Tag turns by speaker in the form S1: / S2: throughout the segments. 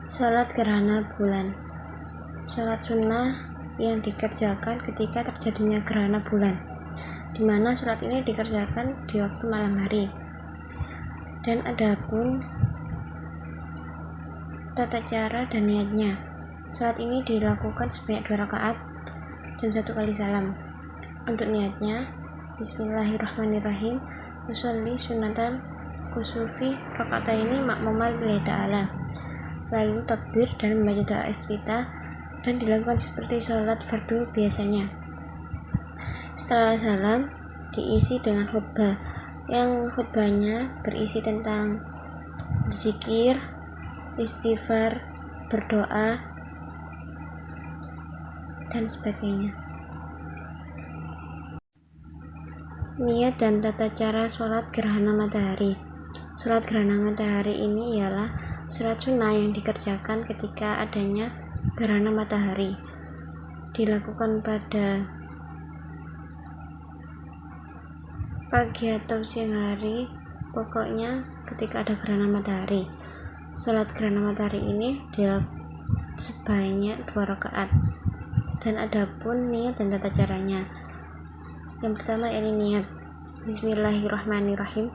S1: Sholat gerhana bulan. Sholat sunnah yang dikerjakan ketika terjadinya gerhana bulan, di mana sholat ini dikerjakan di waktu malam hari. Dan adapun tata cara dan niatnya, sholat ini dilakukan sebanyak 2 rakaat dan 1 kali salam. Untuk niatnya, Bismillahirrahmanirrahim, usolli sunatan kusufi rakaataini makmuman lillahi ta'ala, lalu takbir dan membaca doa iftitah, dan dilakukan seperti sholat fardu biasanya. Setelah salam, diisi dengan khutbah, yang khutbahnya berisi tentang berzikir, istighfar, berdoa, dan sebagainya. Niat dan tata cara sholat gerhana matahari. Sholat gerhana matahari ini ialah sholat sunnah yang dikerjakan ketika adanya gerhana matahari. Dilakukan pada pagi atau siang hari, pokoknya ketika ada gerhana matahari. Sholat gerhana matahari ini dilakukan sebanyak 2 rakaat. Dan adapun niat dan tata caranya, yang pertama ini niat. Bismillahirrahmanirrahim,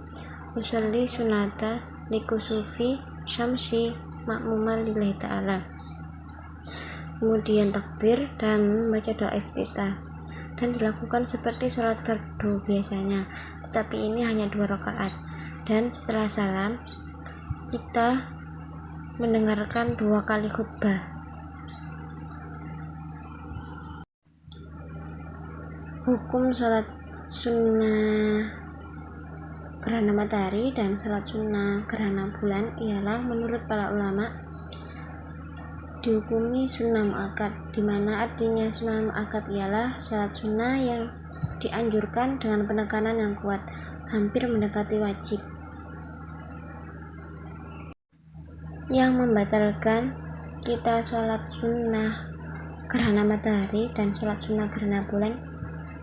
S1: usolli sunata likusufi syamsi makmuman lillahi ta'ala. Kemudian takbir dan membaca doa iftitah, dan dilakukan seperti sholat fardu biasanya, tetapi ini hanya 2 rakaat. Dan setelah salam, kita mendengarkan 2 kali khutbah. Hukum sholat sunnah gerhana matahari dan sholat sunnah gerhana bulan ialah menurut para ulama dihukumi sunnah muakkad, di mana artinya sunnah muakkad ialah sholat sunnah yang dianjurkan dengan penekanan yang kuat, hampir mendekati wajib. Yang membatalkan kita sholat sunnah gerhana matahari dan sholat sunnah gerhana bulan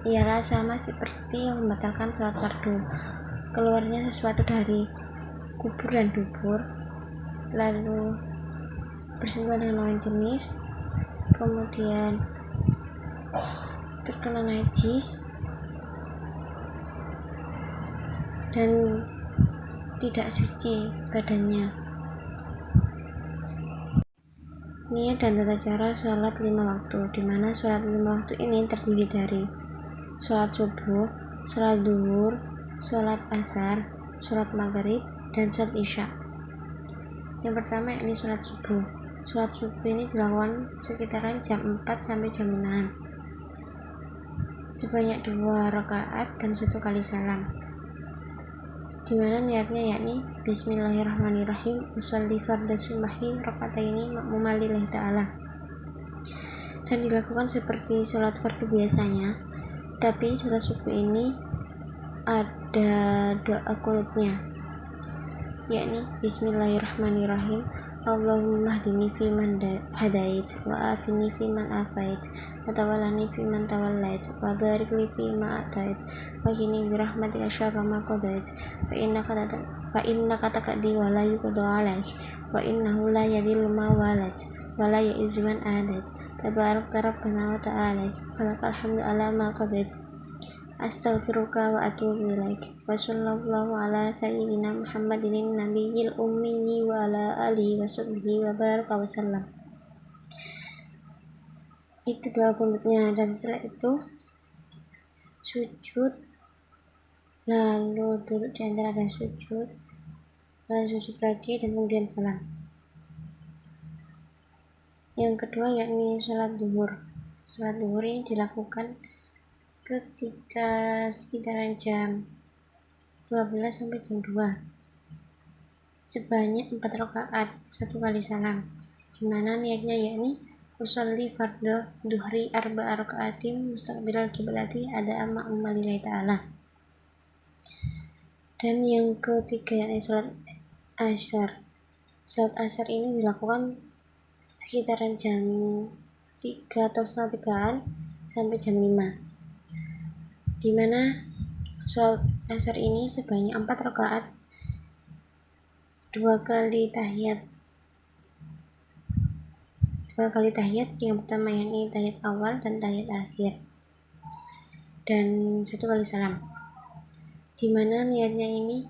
S1: ialah sama seperti yang membatalkan sholat fardu: keluarnya sesuatu dari kubur dan dubur, lalu bersentuhan dengan lawan jenis, kemudian terkena najis, dan tidak suci badannya. Niat dan tata cara sholat 5 waktu, di mana sholat 5 waktu ini terdiri dari sholat subuh, sholat duhur, sholat asar, sholat maghrib, dan sholat isya. Yang pertama ini sholat subuh. Sholat subuh ini dilakukan sekitaran jam 4 sampai jam 6, sebanyak 2 rakaat dan 1 kali salam, di mana niatnya yakni Bismillahirrahmanirrahim, usolli fardhu subahi rakaataini makmuman lillahi ta'ala, dan dilakukan seperti sholat fardu biasanya. Tapi sholat subuh ini ada doa qunutnya, yakni Bismillahirrahmanirrahim, Allahumma hdini fiman hadait, wa afini fiman afait, wa tawallani fiman tawallait, wa barik li fima atait, wa qini birahmatika syarra ma qadait, fa innaka taqdi wa la yuqda alaik, wa innahu la yadhillu ma walat, wa la ya'izzu man adait, tabarakta rabbana wa ta'ala, falakal hamdu ala ma qadait, astaghfiruka wa atubu ilaik, wa sallallahu ala sayyidina Muhammadin nabiyil ummi wa ala alihi wa sahbihi wa baraka wa sallam. Itu doa qunutnya. Dan setelah itu sujud, lalu duduk di antara dan sujud, lalu sujud lagi, dan kemudian salam. Yang kedua yakni sholat duhur. Sholat duhur ini dilakukan ketika sekitaran jam 12 sampai jam 2, sebanyak 4 rakaat, 1 kali salam, di mana niatnya yakni usolli fardhu duhri arba'a rakaatin mustaqbilal qiblati ada ma'muma lillahi ta'ala. Dan yang ketiga yakni sholat asar. Sholat asar ini dilakukan sekitaran jam 3 atau setengah 3-an sampai jam 5, di mana sholat asar ini sebanyak 4 rakaat, 2 kali tahiyat dua kali tahiyat, yang pertama yakni tahiyat awal dan tahiyat akhir, dan 1 kali salam, dimana niatnya ini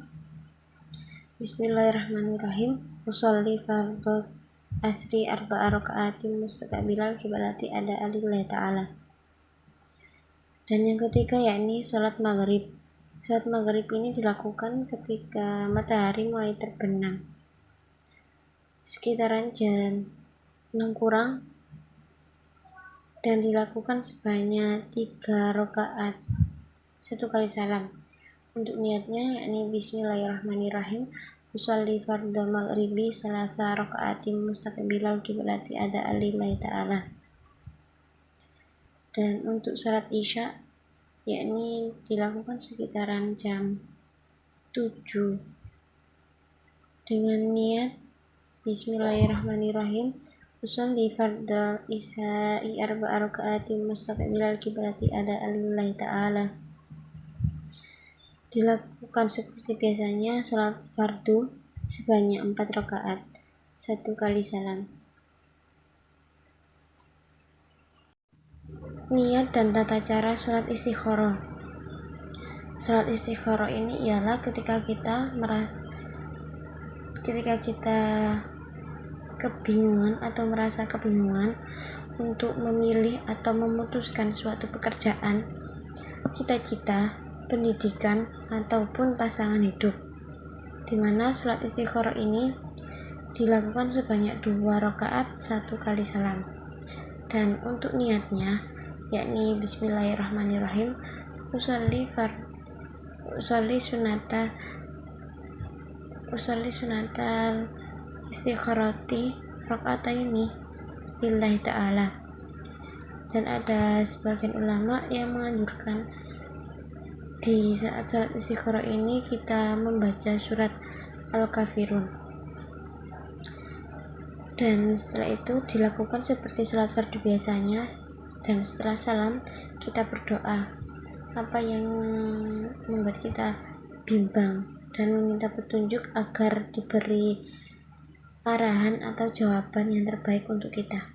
S1: Bismillahirrahmanirrahim, usolli fardhu asri arba'a raka'atin mustaqbilal kiblati ada alillahi ta'ala. Dan yang ketiga yakni sholat maghrib. Sholat maghrib ini dilakukan ketika matahari mulai terbenam, sekitaran jam 6 kurang, dan dilakukan sebanyak 3 rakaat, 1 kali salam. Untuk niatnya yakni Bismillahirrahmanirrahim, usolli fardhu maghribi salasa raka'atin mustaqbilal kiblati ada alillahi ta'ala. Dan untuk salat isya yakni dilakukan sekitaran jam 7 dengan niat Bismillahirrahmanirrahim, usolli fardhu isya'i arba'a raka'atin mustaqbilal kiblati ada alillahi ta'ala. Dilakukan seperti biasanya sholat fardu sebanyak 4 rakaat, 1 kali salam. Niat dan tata cara sholat istikharah. Sholat istikharah ini ialah ketika kita kebingungan atau merasa kebingungan untuk memilih atau memutuskan suatu pekerjaan, cita-cita, pendidikan, ataupun pasangan hidup, dimana sholat istikharah ini dilakukan sebanyak 2 rakaat, 1 kali salam. Dan untuk niatnya yakni Bismillahirrahmanirrahim, usolli sunatal istikharati raka'ataini lillahi ta'ala. Dan ada sebagian ulama yang menganjurkan di saat sholat istikharah ini kita membaca surat Al-Kafirun. Dan setelah itu dilakukan seperti sholat fardu biasanya, dan setelah salam kita berdoa apa yang membuat kita bimbang dan meminta petunjuk agar diberi arahan atau jawaban yang terbaik untuk kita.